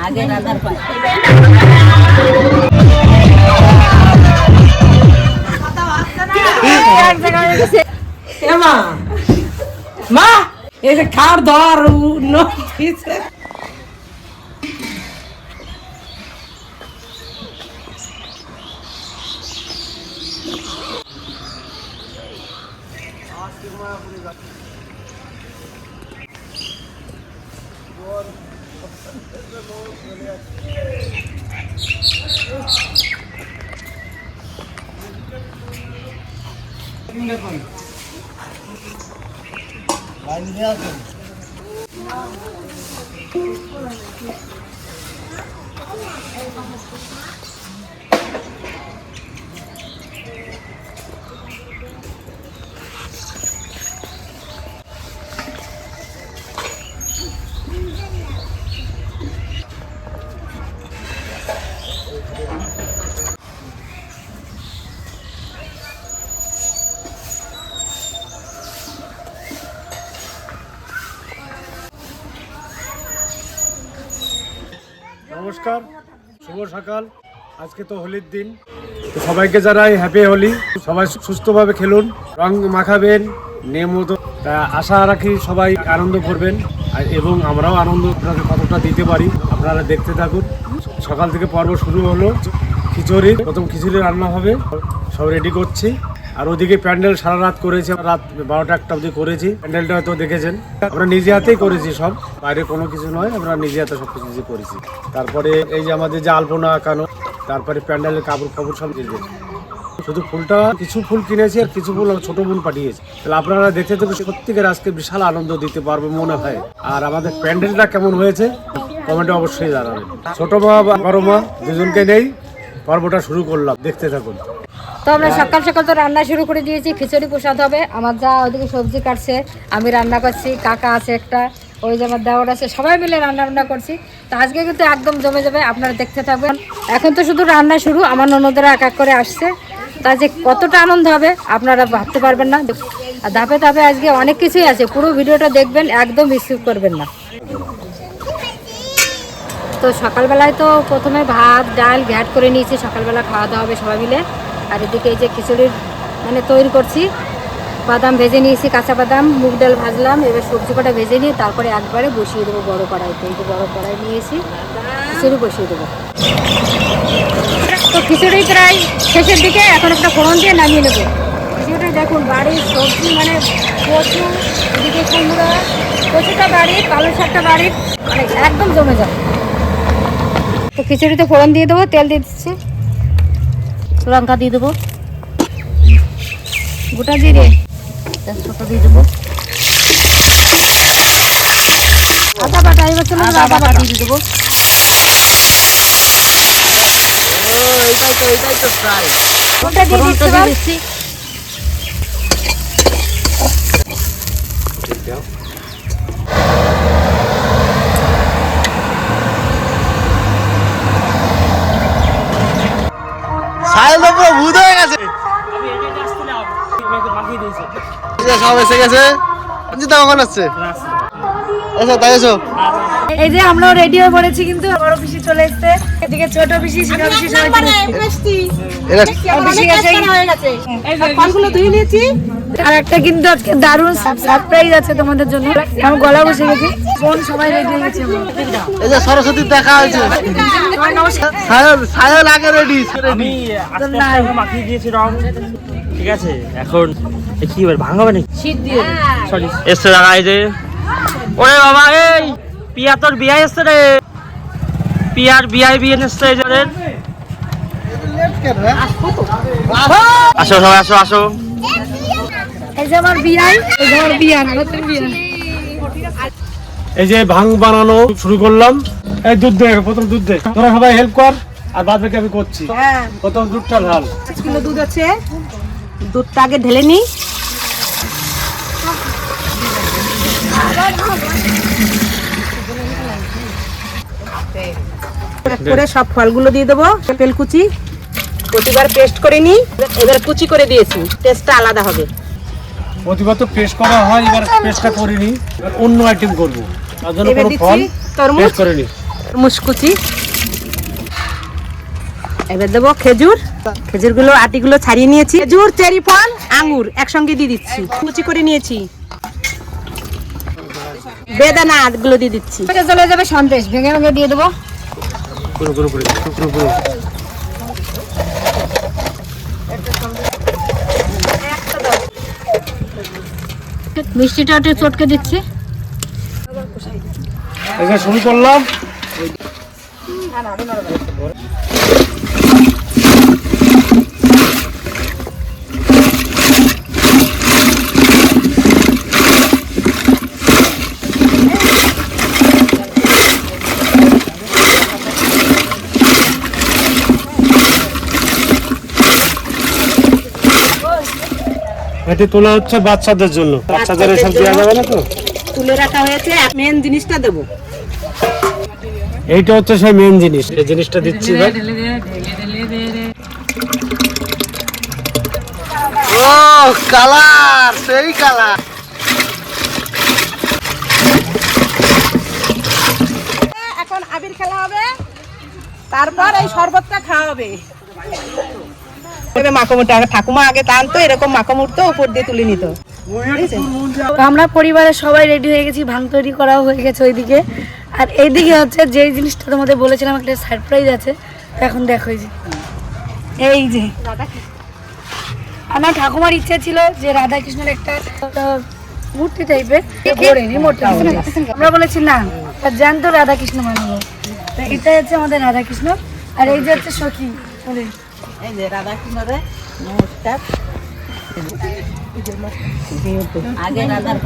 আগে রান্নার পর মা মা এই যে খাওয়ার ধর নমস্কার, শুভ সকাল। আজকে তো হোলির দিন, তো সবাইকে জানাই হ্যাপি হোলি। সবাই সুস্থভাবে খেলুন, রং মাখাবেন নিয়মিত। তা আশা রাখি সবাই আনন্দ করবেন এবং আমরাও আনন্দ আপনাদের কতটা দিতে পারি আপনারা দেখতে থাকুন। সকাল থেকে পর্ব শুরু হলো খিচুড়ি, প্রথম খিচুড়ি রান্না হবে, সব রেডি করছি। আর ওদিকে প্যান্ডেল সারা রাত করেছি, রাত 12টা-1টা অবধি করেছি। প্যান্ডেলটা হয়তো দেখেছেন, আমরা নিজে হাতেই করেছি সব, বাইরে কোনো কিছু নয়, আমরা নিজে হাতে সব কিছু করেছি। তারপরে এই যে আমাদের যে আলপনা আঁকানো, তারপরে প্যান্ডেলের কাপড় ফাপড় সব দিয়ে দিয়েছি। শুধু ফুলটা কিছু ফুল কিনেছি আর কিছু ফুল ছোট বোন পাঠিয়েছি। তাহলে আপনারা দেখতে তো সত্যিকার আজকে বিশাল আনন্দ দিতে পারবে মনে হয়। আর আমাদের প্যান্ডেলটা কেমন হয়েছে কমেন্টে অবশ্যই জানাবেন। ছোট মা বড় মা দুজনকে নেই পর্বটা শুরু করলাম, দেখতে থাকুন। তো আমরা সকাল সকাল তো রান্না শুরু করে দিয়েছি। খিচুড়ি প্রসাদ হবে, আমার যা ওদিকে সবজি কাটছে, আমি রান্না করছি, কাকা আছে একটা, ওই যে আমার দেওয়ার আছে, সবাই মিলে রান্না করছি। তো আজকে কিন্তু একদম জমে যাবে, আপনারা দেখতে থাকবেন। এখন তো শুধু রান্না শুরু, আমার ননদরা এক এক করে আসছে। তা যে কতটা আনন্দ হবে আপনারা ভাবতে পারবেন না। আর ধাপে ধাপে আজকে অনেক কিছুই আছে, পুরো ভিডিওটা দেখবেন, একদম মিস করবেন না। তো সকালবেলায় তো প্রথমে ভাত ডাল ঘ্যাট করে নিয়েছি, সকালবেলা খাওয়া দাওয়া হবে সবাই মিলে। আর এদিকে এই যে খিচুড়ির তৈরি করছি, বাদাম ভেজে নিয়েছি, কাঁচা বাদাম, মুগ ডাল ভাজলাম। এবার সবজি কটা ভেজে নিয়ে তারপরে একবারে বসিয়ে দেবো বড় কড়াইতে। এই যে বড় কড়াই নিয়েছি, খিচুড়ি বসিয়ে দেবো। তো খিচুড়ি প্রায় শেষের দিকে, এখন একটা ফোড়ন দিয়ে নামিয়ে নেবো। খিচুড়ি দেখুন, বাড়ির সবজি মানে কচু, এদিকে কুমড়া, কচুটা বাড়ির, পালং শাকটা বাড়ির, মানে একদম জমে যায়। তো খিচুড়িতে ফোড়ন দিয়ে দেবো, তেল দিয়ে দিচ্ছি, লঙ্কা দিয়ে দেবো, গোটা জিরে তেজপাতা দিয়ে দেবো, আদা বাটা, এবার চলো আদা বাটা দিয়ে দেবো। ওটা দিয়ে দিচ্ছি। ভূত হয়ে গেছে, সব এসে গেছে। কখন আসছে? এসো তাই এসো। এই যে আমরাও রেডি হয়ে পড়েছি, কিন্তু বড় পিসি চলে এসেছে, এদিকে ছোট পিসি, ছোট পিসি সবাই চলে এসেছে। ফলগুলো ধুয়ে নিয়েছি। আর একটা কিন্তু আজকে দারুণ সারপ্রাইজ আছে তোমাদের জন্য। আমি গলা বসে গেছি, বোন সবাই রেডি হয়ে গেছে। এই যে সরস্বতীর দেখা হয়েছে, সায়ল আগে রেডি। আমি আজকে মাখিয়ে দিয়েছি রং, ঠিক আছে। এখন কি বল ভাঙাবে নাকি শীত দিয়ে সরি এসে দাঁড়ায় যে, ওরে বাবা এই পিয়া তোর বিয়ে এসছে রে, পিয়ার বিয়ে এসছে এই জনের। আসো সবাই আসো আসো। এই যে আমার বিয়াই, এই যে আমার বিয়া, নতুন বিয়া। এই যে ভাং বানানো শুরু করলাম। এই দুধ দে, প্রথম দুধ দে, তোরা সবাই হেল্প কর, আর বাদ বাকি আমি করছি। প্রথম দুধটা ঢাল। 5 কিলো দুধ আছে, দুধটা আগে ঢেলে নিই। করে সব ফলগুলো দিয়ে দেবো, তেল কুচি প্রতিবার পেস্ট করে নিই, এবার কুচি করে দিয়েছি, টেস্টটা আলাদা হবে। প্রতিবার তো পেস্ট করা হয়, এবার পেস্টটা করিনি, অন্য আইটেম করবো। তার জন্য এবার কোনো দিচ্ছি ফল তরমুজ টেস্ট করে নি। তরমুজ কুচি। এবার দেবো খেজুর, খেজুরগুলো আটিগুলো ছাড়িয়ে নিয়েছি। খেজুর, চেরি ফল, আঙ্গুর একসঙ্গে দিয়ে দিচ্ছি, কুচি করে নিয়েছি। বেদানা গুলো দিয়ে দিচ্ছি। এটা চলে যাবে সন্দেশ, ভেঙে ভেঙে দিয়ে দেবো। পুরো পুরো পুরো পুরো পুরো মিষ্টিটা একটু চটকে দিচ্ছি। এটা শুরু করলাম। এটি তোলা হচ্ছে বাচ্চাদের জন্য, বাচ্চাদের এসব দেওয়া যাবে না তো। তুলে রাখা হয়েছে। মেন জিনিসটা দেবো, এইটা হচ্ছে সেই মেন জিনিস, এই জিনিসটা দিচ্ছি ভাই। ও কালার, সেই কালার। এখন আবির খেলা হবে, তারপর এই শরবতটা খাওয়া হবে। মাকমুরটা ঠাকুমা আগে টানতো, এরকম মাকমুর তো উপর দিয়ে তুলে নিত। তো আমরা পরিবারের সবাই রেডি হয়ে গেছি, ভাঙ তৈরি করাও হয়ে গেছে ওইদিকে। আর এইদিকে হচ্ছে যে জিনিসটা তোমাদের বলেছিলাম একটা সারপ্রাইজ আছে, তো এখন দেখো এই যে আমার ঠাকুমার ইচ্ছা ছিল যে রাধা কৃষ্ণের একটা মূর্তি টাইপের আমরা বলেছি না, জ্যান্ত রাধা কৃষ্ণ বানাবো। তো এটা হচ্ছে আমাদের রাধা কৃষ্ণ, আর এই যে হচ্ছে সখী। এই যে রাধা কৃষ্ণরে নমস্কার। আগে রাধার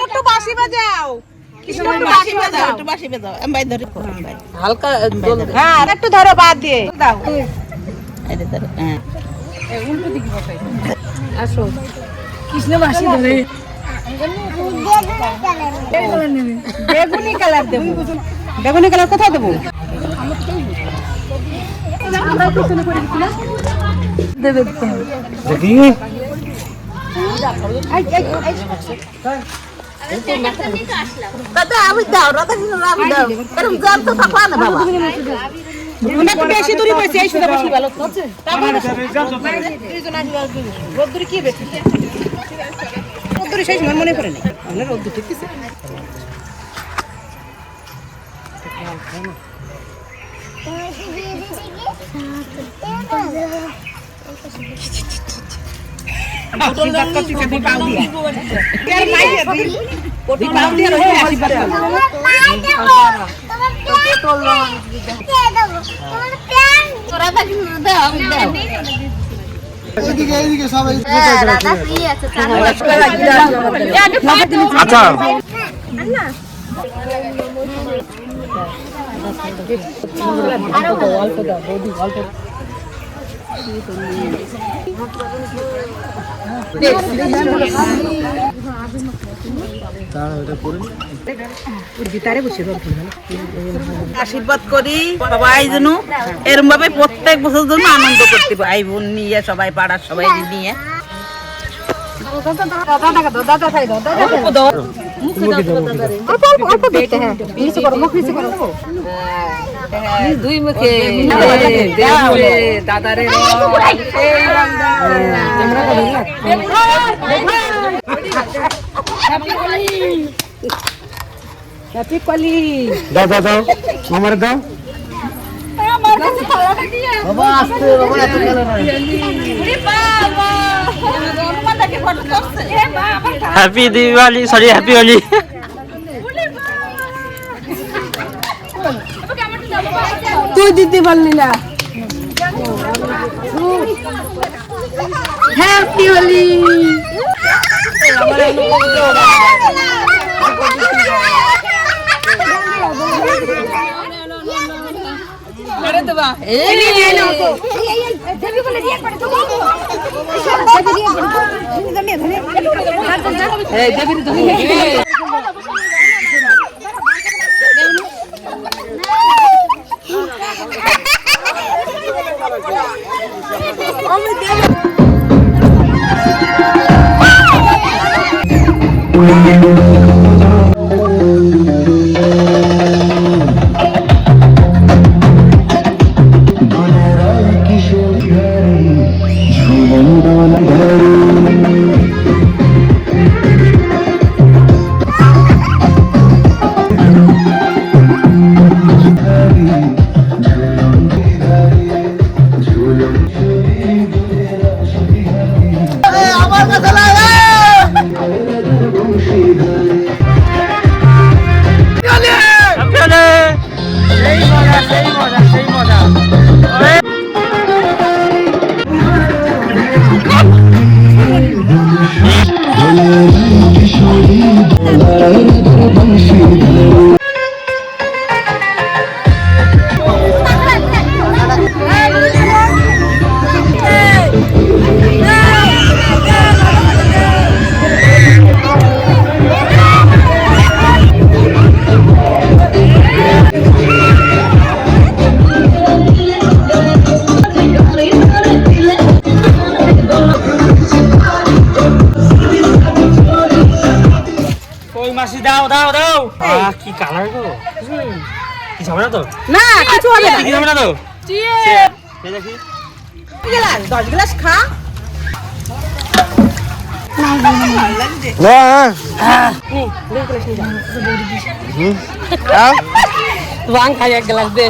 একটু বাঁশি বাজাও, বাঁশি বাজাও, একটু বাঁশি বাজাও। আমি ধরে হালকা, হ্যাঁ আর একটু ধরো, বাদ দিয়ে দাও। আসো কৃষ্ণ বাসি ধরে বেগুনি কালার দেবো। বেগুনি কালার কোথায় দেবো? দেবে দেখি দাদা আমি দাও, রাধা কৃষ্ণ আমি দাও, এরকম জান তো থাকবা না বাবা। না তো বেশি দূরে বসে এই সুদা বসি ভালো আছে। তারপর দুইজন আসবে, রোদ্দুরে কি বেশি রোদ্দুরে শেষ মনে পড়ে না। আমরা রোদ্দুর ঠিক আছে। আশীর্বাদ করতে তুমি পাও দিয়া এর মাইয়া দিন পটল পাও দিয়া রইছে আশীর্বাদ এইদিকে সবাই আচ্ছা আশীর্বাদ করি সবাই যেন এরকম ভাবে প্রত্যেক বছর জন্য আনন্দ করতে ভাই বোন নিয়ে সবাই পাড়ার সবাই নিয়ে দুই মুখে দাদারে দাও দাও দাও আমার দাও বাবা আসতে বাবা এত গেল না happy Diwali, sorry happy Holi. তুই দিতে পারলি না। হ্যাপি হোলি। আমার কাছে লাগে সেই মজা সেই মজা সেই মজা কই মাসি দাও দাও দাও কি কালার গো কি ঝামেলা তো না কিছু হবে না কি ঝামেলা তো এই দেখি গ্লাস 10 গ্লাস খা ওয়াং খাই এক গ্লাস দে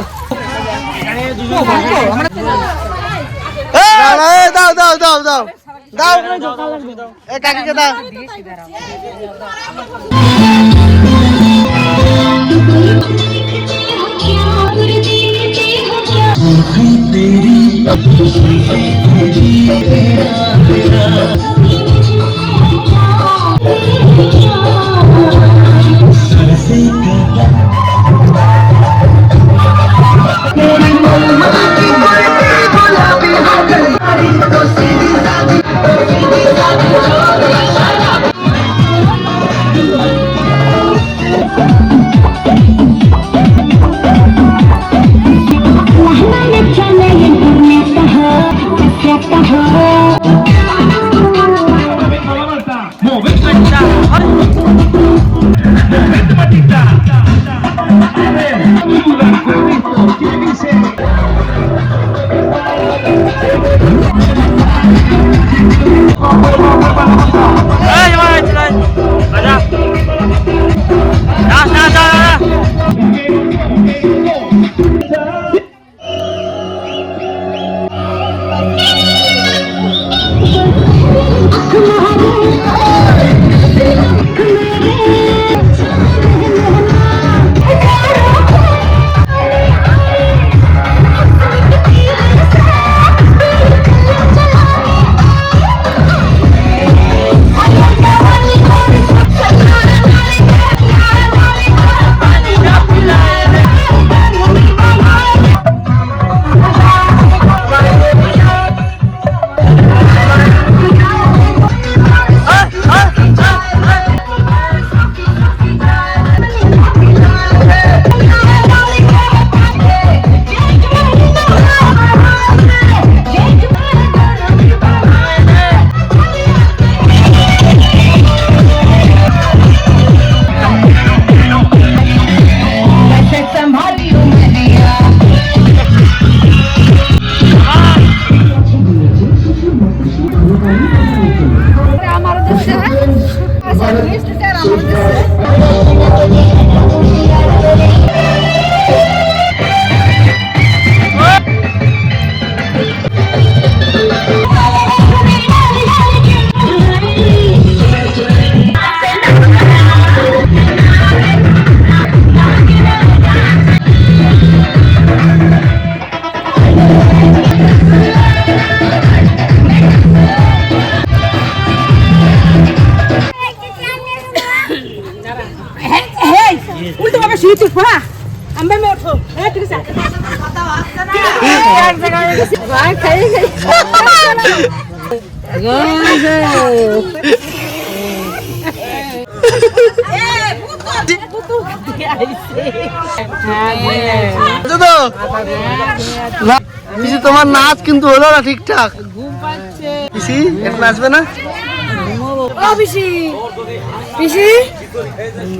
দাও দাও দাও দাও দাও এ কাকিকে দাও এই ভাই চলাই বাজা না না না তোমার নাচ কিন্তু হলো না ঠিকঠাক। পিসি একটু নাচবে না? ও পিসি পিসি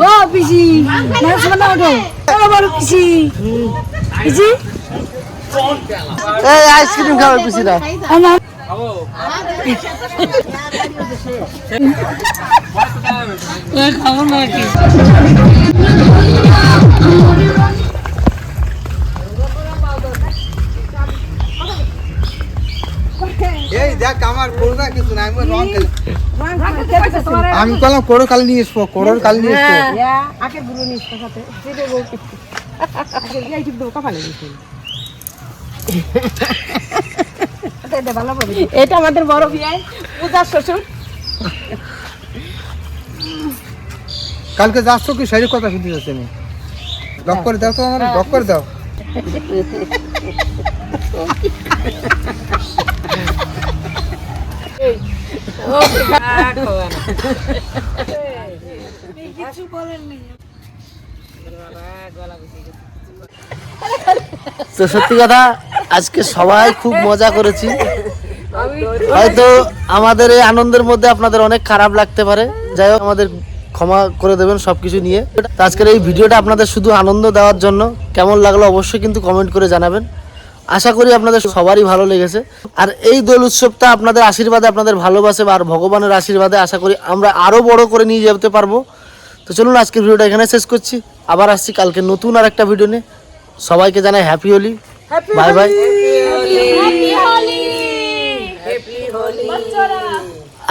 ও পিসি মাছ বানাও তো ও বড় পিসি পিসি এই আইসক্রিম খাবে পিসিরা। আমার খাবো না কি এই দেখ আমার করবা কিছু না, আমি রং খেলে আমি কলাম করো কাল নিয়ে এসবো, করোর কাল নিয়ে এসবো। আগে বুড়ো নিস সাথে সেটা বলতে আগে এই ঠিক দোকা ফেলে দিছি। এটা আমাদের বড় বিয়ে পূজার শ্বশুর। কালকে যাচ্ছ কি সেই কথা শুনতে যাচ্ছে? আমি লক করে দাও তো, আমার লক করে দাও। তো সত্যি কথা আজকে সবাই খুব মজা করেছি। হয়তো আমাদের এই আনন্দের মধ্যে আপনাদের অনেক খারাপ লাগতে পারে, যাই হোক আমাদের ক্ষমা করে দেবেন সবকিছু নিয়ে। তো আজকের এই ভিডিওটা আপনাদের শুধু আনন্দ দেওয়ার জন্য, কেমন লাগলো অবশ্যই কিন্তু কমেন্ট করে জানাবেন। আশা করি আপনাদের সবারই ভালো লেগেছে। আর এই দোল উৎসবটা আপনাদের আশীর্বাদে, আপনাদের ভালোবাসে আর ভগবানের আশীর্বাদে আশা করি আমরা আরও বড় করে নিয়ে যেতে পারবো। তো চলুন আজকের ভিডিওটা এখানে শেষ করছি, আবার আসছি কালকে নতুন আর একটা ভিডিও নিয়ে। সবাইকে জানাই হ্যাপি হোলি, বাই বাই।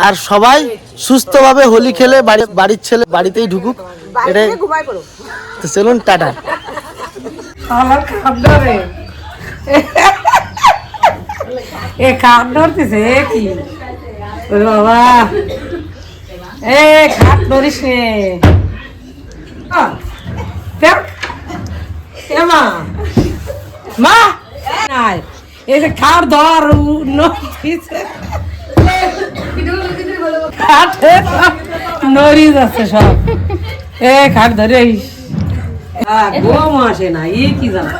আর সবাই সুস্থভাবে হোলি খেলে বাড়ির ছেলে বাড়িতেই ঢুকুক, এটাই। তো চলুন টাটা। আমার খাপ ধরে এ খাপ ধরতেছে কি ওরে বাবা, এ খাপ ধরিস রে। দেখ এ মা মা নাই এই যে খাপ ধর নড়ি যাচ্ছে সব। এ খাপ ধরে গম আসে না, কি জানা।